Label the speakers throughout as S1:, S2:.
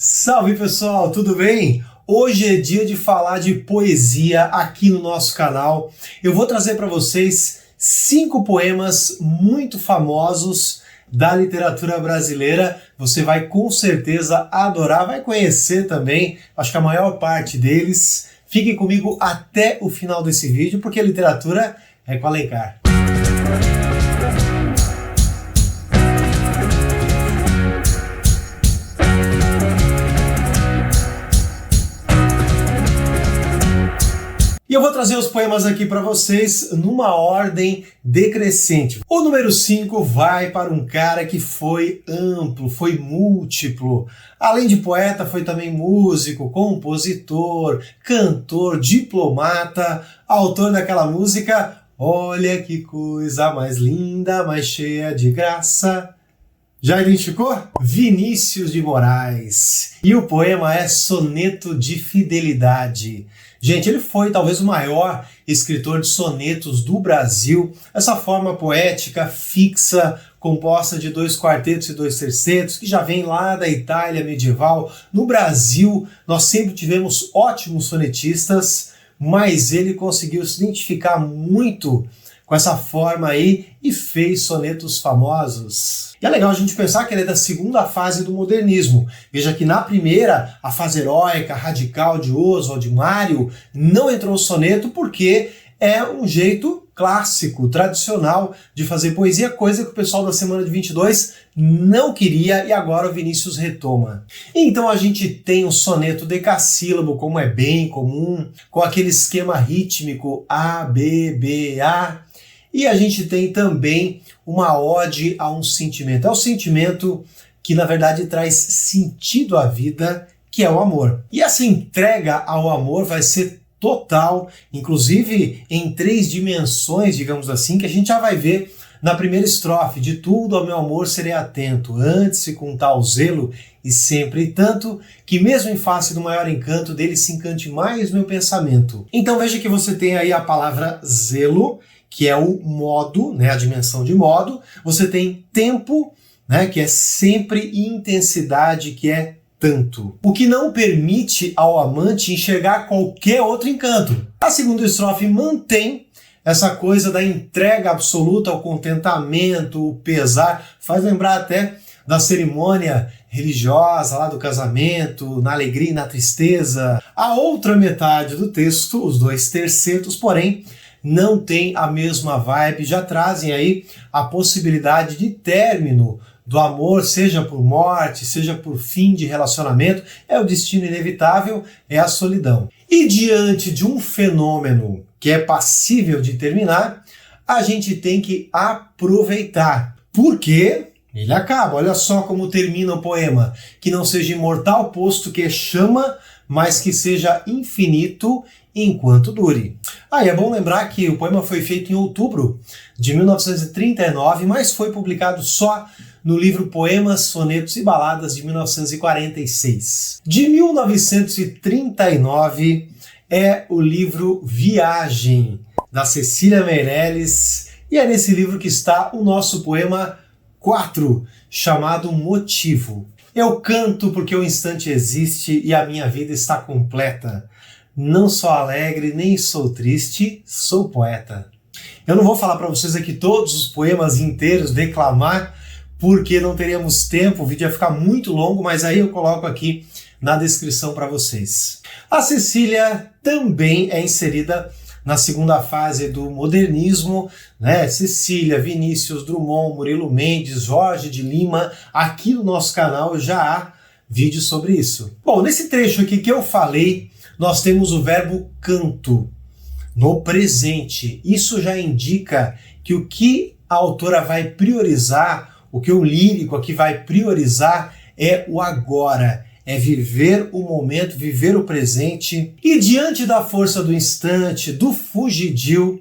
S1: Salve pessoal, tudo bem? Hoje é dia de falar de poesia aqui no nosso canal. Eu vou trazer para vocês 5 poemas muito famosos da literatura brasileira. Você vai com certeza adorar, vai conhecer também, acho que a maior parte deles. Fiquem comigo até o final desse vídeo, porque a literatura é com Alencar. E eu vou trazer os poemas aqui para vocês numa ordem decrescente. O número 5 vai para um cara que foi amplo, foi múltiplo. Além de poeta, foi também músico, compositor, cantor, diplomata, autor daquela música Olha que coisa mais linda, mais cheia de graça. Já identificou? Vinícius de Moraes. E o poema é Soneto de Fidelidade. Gente, ele foi talvez o maior escritor de sonetos do Brasil. Essa forma poética fixa, composta de 2 quartetos e 2 tercetos, que já vem lá da Itália medieval. No Brasil, nós sempre tivemos ótimos sonetistas, mas ele conseguiu se identificar muito com essa forma aí e fez sonetos famosos. E é legal a gente pensar que ele é da segunda fase do modernismo. Veja que na primeira, a fase heróica, radical de Oswald, de Mário, não entrou o soneto porque é um jeito clássico, tradicional de fazer poesia, coisa que o pessoal da Semana de 22 não queria e agora o Vinícius retoma. Então a gente tem um soneto decassílabo, como é bem comum, com aquele esquema rítmico A, B, B, A. E a gente tem também uma ode a um sentimento. É o sentimento que, na verdade, traz sentido à vida, que é o amor. E essa entrega ao amor vai ser total, inclusive em 3 dimensões, digamos assim, que a gente já vai ver na primeira estrofe. De tudo ao meu amor serei atento, antes e com tal zelo, e sempre tanto, que mesmo em face do maior encanto, dele se encante mais meu pensamento. Então veja que você tem aí a palavra zelo, que é o modo, né, a dimensão de modo. Você tem tempo, né, que é sempre, e intensidade, que é tanto. O que não permite ao amante enxergar qualquer outro encanto. A segunda estrofe mantém essa coisa da entrega absoluta, o contentamento, o pesar. Faz lembrar até da cerimônia religiosa lá do casamento, na alegria e na tristeza. A outra metade do texto, os 2 tercetos, porém, não tem a mesma vibe, já trazem aí a possibilidade de término do amor, seja por morte, seja por fim de relacionamento. É o destino inevitável, é a solidão. E diante de um fenômeno que é passível de terminar, a gente tem que aproveitar, porque ele acaba. Olha só como termina o poema: que não seja imortal, posto que é chama, mas que seja infinito enquanto dure. É bom lembrar que o poema foi feito em outubro de 1939, mas foi publicado só no livro Poemas, Sonetos e Baladas de 1946. De 1939 é o livro Viagem, da Cecília Meirelles, e é nesse livro que está o nosso poema 4, chamado Motivo. Eu canto porque o instante existe e a minha vida está completa. Não sou alegre, nem sou triste, sou poeta. Eu não vou falar para vocês aqui todos os poemas inteiros, declamar, porque não teríamos tempo, o vídeo ia ficar muito longo, mas aí eu coloco aqui na descrição para vocês. A Cecília também é inserida na segunda fase do modernismo, né? Cecília, Vinícius, Drummond, Murilo Mendes, Jorge de Lima. Aqui no nosso canal já há vídeo sobre isso. Bom, nesse trecho aqui que eu falei, nós temos o verbo canto no presente. Isso já indica que o que a autora vai priorizar, o que o lírico aqui vai priorizar é o agora, é viver o momento, viver o presente. E diante da força do instante, do fugidio,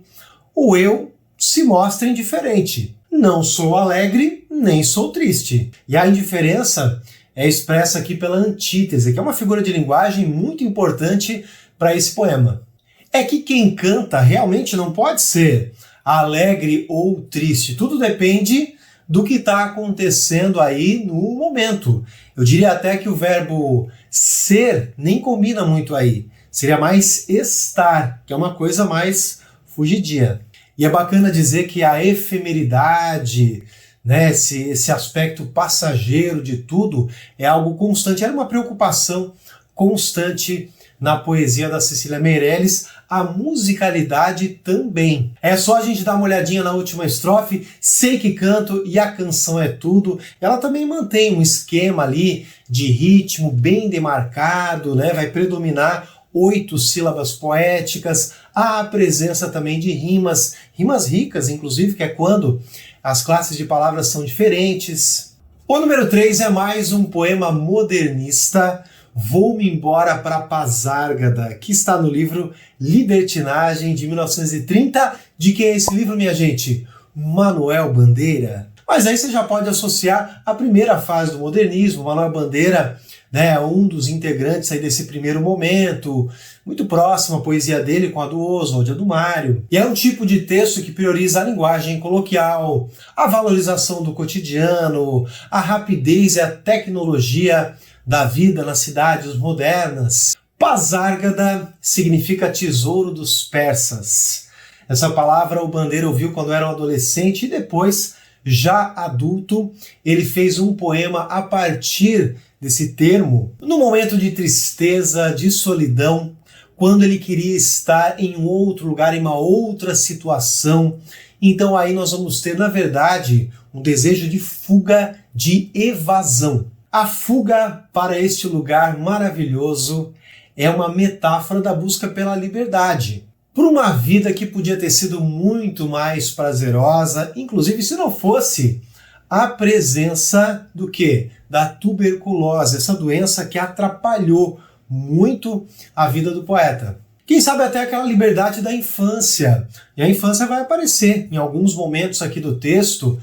S1: o eu se mostra indiferente. Não sou alegre, nem sou triste. E a indiferença é expressa aqui pela antítese, que é uma figura de linguagem muito importante para esse poema. É que quem canta realmente não pode ser alegre ou triste. Tudo depende do que está acontecendo aí no momento. Eu diria até que o verbo ser nem combina muito aí. Seria mais estar, que é uma coisa mais fugidia. E é bacana dizer que a efemeridade, né, esse aspecto passageiro de tudo é algo constante. Era uma preocupação constante na poesia da Cecília Meirelles, a musicalidade também. É só a gente dar uma olhadinha na última estrofe, sei que canto e a canção é tudo. Ela também mantém um esquema ali de ritmo bem demarcado, né? Vai predominar 8 sílabas poéticas, há a presença também de rimas ricas, inclusive, que é quando as classes de palavras são diferentes. O número 3 é mais um poema modernista, Vou-me embora para Pazárgada, que está no livro Libertinagem, de 1930. De quem é esse livro, minha gente? Manuel Bandeira. Mas aí você já pode associar a primeira fase do modernismo. Manuel Bandeira, né, um dos integrantes aí desse primeiro momento, muito próximo à poesia dele com a do Oswald, a do Mário. E é um tipo de texto que prioriza a linguagem coloquial, a valorização do cotidiano, a rapidez e a tecnologia da vida nas cidades modernas. Pazárgada significa tesouro dos persas. Essa palavra o Bandeira ouviu quando era um adolescente e depois, já adulto, ele fez um poema a partir desse termo, no momento de tristeza, de solidão, quando ele queria estar em um outro lugar, em uma outra situação. Então aí nós vamos ter, na verdade, um desejo de fuga, de evasão. A fuga para este lugar maravilhoso é uma metáfora da busca pela liberdade, por uma vida que podia ter sido muito mais prazerosa, inclusive se não fosse a presença do quê? Da tuberculose, essa doença que atrapalhou muito a vida do poeta. Quem sabe até aquela liberdade da infância. E a infância vai aparecer em alguns momentos aqui do texto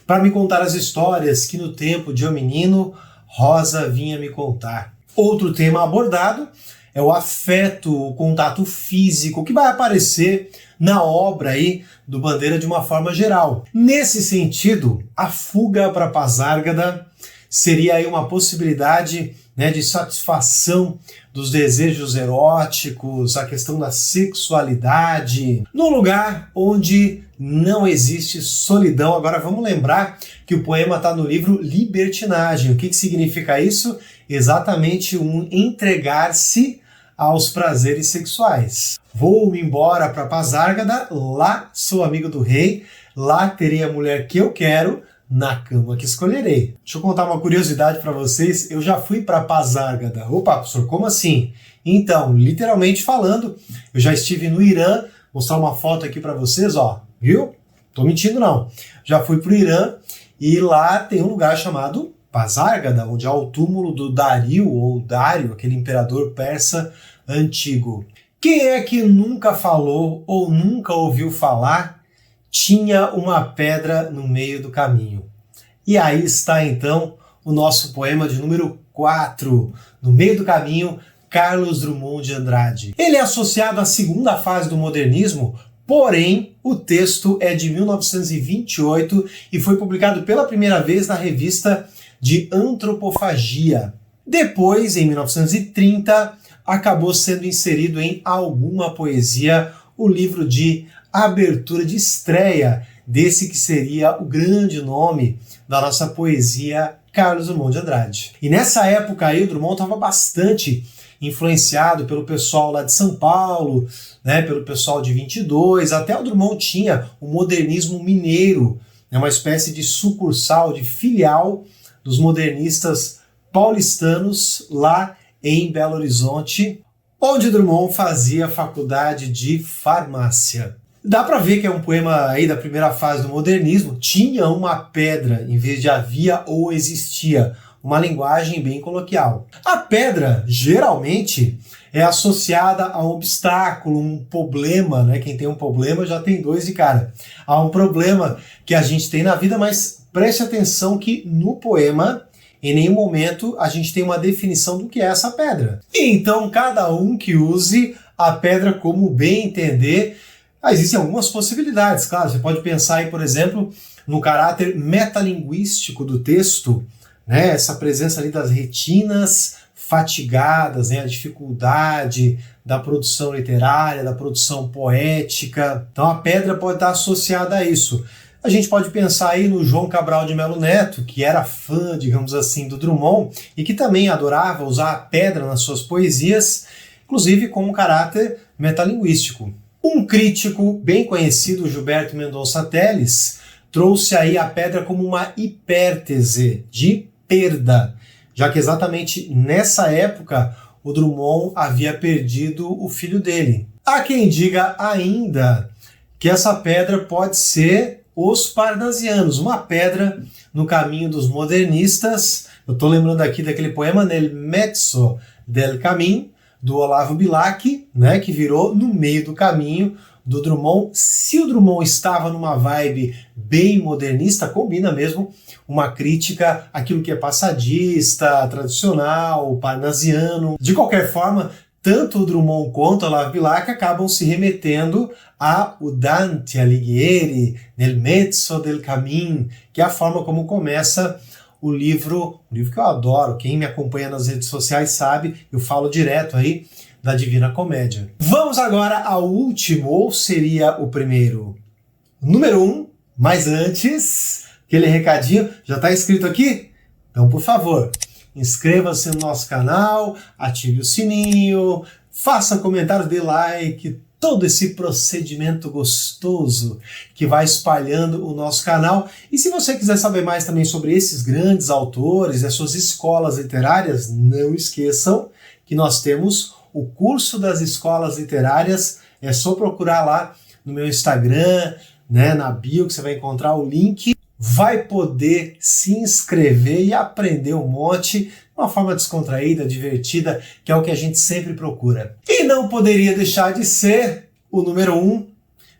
S1: para me contar as histórias que no tempo de eu menino Rosa vinha me contar. Outro tema abordado é o afeto, o contato físico, que vai aparecer na obra aí do Bandeira de uma forma geral. Nesse sentido, a fuga para Pazárgada seria aí uma possibilidade, né, de satisfação dos desejos eróticos, a questão da sexualidade, num lugar onde não existe solidão. Agora vamos lembrar que o poema está no livro Libertinagem. O que significa isso? Exatamente um entregar-se aos prazeres sexuais. Vou-me embora para Pazárgada, lá sou amigo do rei, lá terei a mulher que eu quero, na cama que escolherei. Deixa eu contar uma curiosidade para vocês, eu já fui para Pazárgada. Opa, professor, como assim? Então, literalmente falando, eu já estive no Irã, mostrar uma foto aqui para vocês, ó, viu? Tô mentindo não. Já fui pro Irã e lá tem um lugar chamado Pazárgada, onde há o túmulo do Dario, ou Dário, aquele imperador persa antigo. Quem é que nunca falou ou nunca ouviu falar tinha uma pedra no meio do caminho? E aí está então o nosso poema de número 4, No Meio do Caminho, Carlos Drummond de Andrade. Ele é associado à segunda fase do modernismo, porém o texto é de 1928 e foi publicado pela primeira vez na revista de Antropofagia. Depois, em 1930, acabou sendo inserido em alguma poesia o livro de abertura de estreia desse que seria o grande nome da nossa poesia, Carlos Drummond de Andrade. E nessa época aí o Drummond estava bastante influenciado pelo pessoal lá de São Paulo, né, pelo pessoal de 22, até o Drummond tinha o modernismo mineiro, né, uma espécie de sucursal, de filial dos modernistas paulistanos lá em Belo Horizonte, onde Drummond fazia faculdade de farmácia. Dá para ver que é um poema aí da primeira fase do modernismo, tinha uma pedra em vez de havia ou existia, uma linguagem bem coloquial. A pedra, geralmente, é associada a um obstáculo, um problema, né? Quem tem um problema já tem dois de cara. Há um problema que a gente tem na vida, mas preste atenção que no poema, em nenhum momento a gente tem uma definição do que é essa pedra. Então, cada um que use a pedra como bem entender. Existem algumas possibilidades, claro. Você pode pensar aí, por exemplo, no caráter metalinguístico do texto, né? Essa presença ali das retinas fatigadas, né? A dificuldade da produção literária, da produção poética. Então a pedra pode estar associada a isso. A gente pode pensar aí no João Cabral de Melo Neto, que era fã, digamos assim, do Drummond e que também adorava usar a pedra nas suas poesias, inclusive com um caráter metalinguístico. Um crítico bem conhecido, Gilberto Mendonça Telles, trouxe aí a pedra como uma hipértese de perda, já que exatamente nessa época o Drummond havia perdido o filho dele. Há quem diga ainda que essa pedra pode ser os parnasianos, uma pedra no caminho dos modernistas. Eu estou lembrando aqui daquele poema Nel mezzo del camin, do Olavo Bilac, né, que virou no meio do caminho do Drummond. Se o Drummond estava numa vibe bem modernista, combina mesmo uma crítica àquilo que é passadista, tradicional, parnasiano. De qualquer forma, tanto o Drummond quanto o Olavo Bilac acabam se remetendo ao Dante Alighieri, Nel mezzo del camin, que é a forma como começa o livro que eu adoro. Quem me acompanha nas redes sociais sabe, eu falo direto aí da Divina Comédia. Vamos agora ao último, ou seria o primeiro? Número 1, mas antes, aquele recadinho, já está inscrito aqui? Então, por favor, inscreva-se no nosso canal, ative o sininho, faça comentário, dê like, todo esse procedimento gostoso que vai espalhando o nosso canal. E se você quiser saber mais também sobre esses grandes autores e as suas escolas literárias, não esqueçam que nós temos o curso das escolas literárias. É só procurar lá no meu Instagram, né, na bio, que você vai encontrar o link. Vai poder se inscrever e aprender um monte de uma forma descontraída, divertida, que é o que a gente sempre procura. E não poderia deixar de ser o número 1,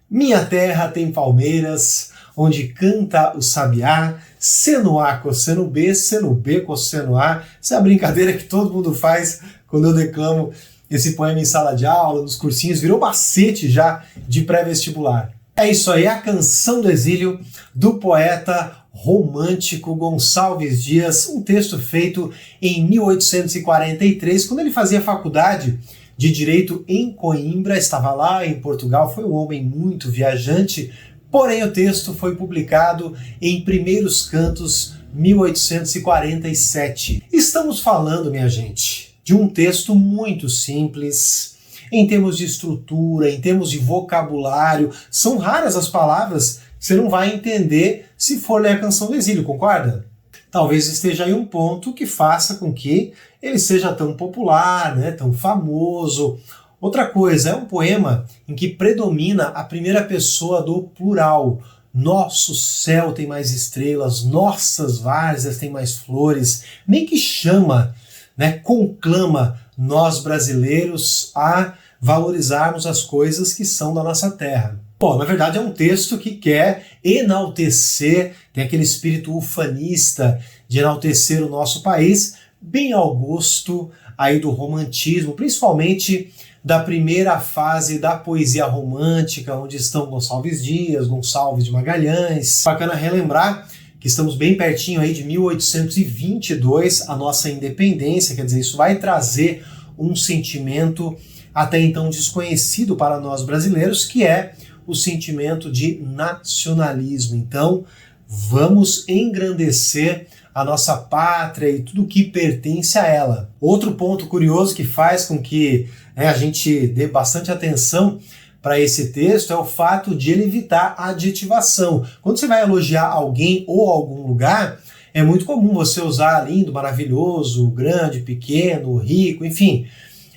S1: Minha Terra Tem Palmeiras, onde canta o sabiá, seno A, cosseno B, seno B, cosseno A. Essa é a brincadeira que todo mundo faz quando eu declamo esse poema em sala de aula, nos cursinhos, virou macete já de pré-vestibular. É isso aí, a Canção do Exílio, do poeta romântico Gonçalves Dias, um texto feito em 1843, quando ele fazia faculdade de Direito em Coimbra, estava lá em Portugal, foi um homem muito viajante, porém o texto foi publicado em Primeiros Cantos, 1847. Estamos falando, minha gente, de um texto muito simples, em termos de estrutura, em termos de vocabulário. São raras as palavras que você não vai entender se for ler a Canção do Exílio, concorda? Talvez esteja aí um ponto que faça com que ele seja tão popular, né, tão famoso. Outra coisa, é um poema em que predomina a primeira pessoa do plural. Nosso céu tem mais estrelas, nossas várzeas têm mais flores. Meio que chama, né, conclama nós brasileiros a valorizarmos as coisas que são da nossa terra. Bom, na verdade é um texto que quer enaltecer, tem aquele espírito ufanista de enaltecer o nosso país, bem ao gosto aí do romantismo, principalmente da primeira fase da poesia romântica, onde estão Gonçalves Dias, Gonçalves de Magalhães. Bacana relembrar que estamos bem pertinho aí de 1822, a nossa independência, quer dizer, isso vai trazer um sentimento até então desconhecido para nós brasileiros, que é o sentimento de nacionalismo. Então, vamos engrandecer a nossa pátria e tudo que pertence a ela. Outro ponto curioso que faz com que a gente dê bastante atenção para esse texto é o fato de ele evitar a adjetivação. Quando você vai elogiar alguém ou algum lugar, é muito comum você usar lindo, maravilhoso, grande, pequeno, rico, enfim.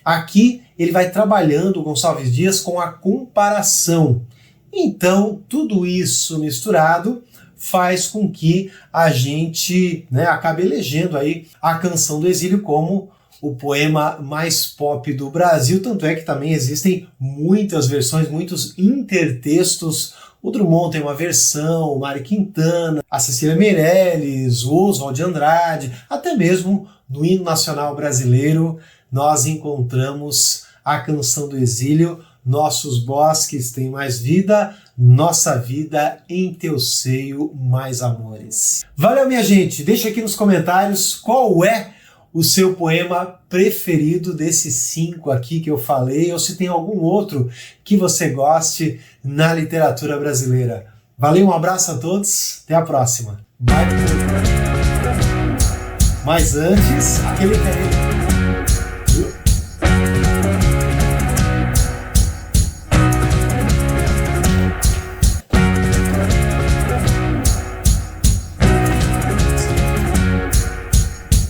S1: Aqui ele vai trabalhando, o Gonçalves Dias, com a comparação. Então, tudo isso misturado faz com que a gente acabe elegendo aí a Canção do Exílio como o poema mais pop do Brasil, tanto é que também existem muitas versões, muitos intertextos. O Drummond tem uma versão, o Mário Quintana, a Cecília Meirelles, o Oswald de Andrade, até mesmo no hino nacional brasileiro nós encontramos a Canção do Exílio. Nossos bosques têm mais vida, Nossa vida em teu seio, mais amores. Valeu, minha gente. Deixa aqui nos comentários qual é o seu poema preferido desses 5 aqui que eu falei, ou se tem algum outro que você goste na literatura brasileira. Valeu, um abraço a todos, até a próxima. Bye. Mas antes, aquele carinho.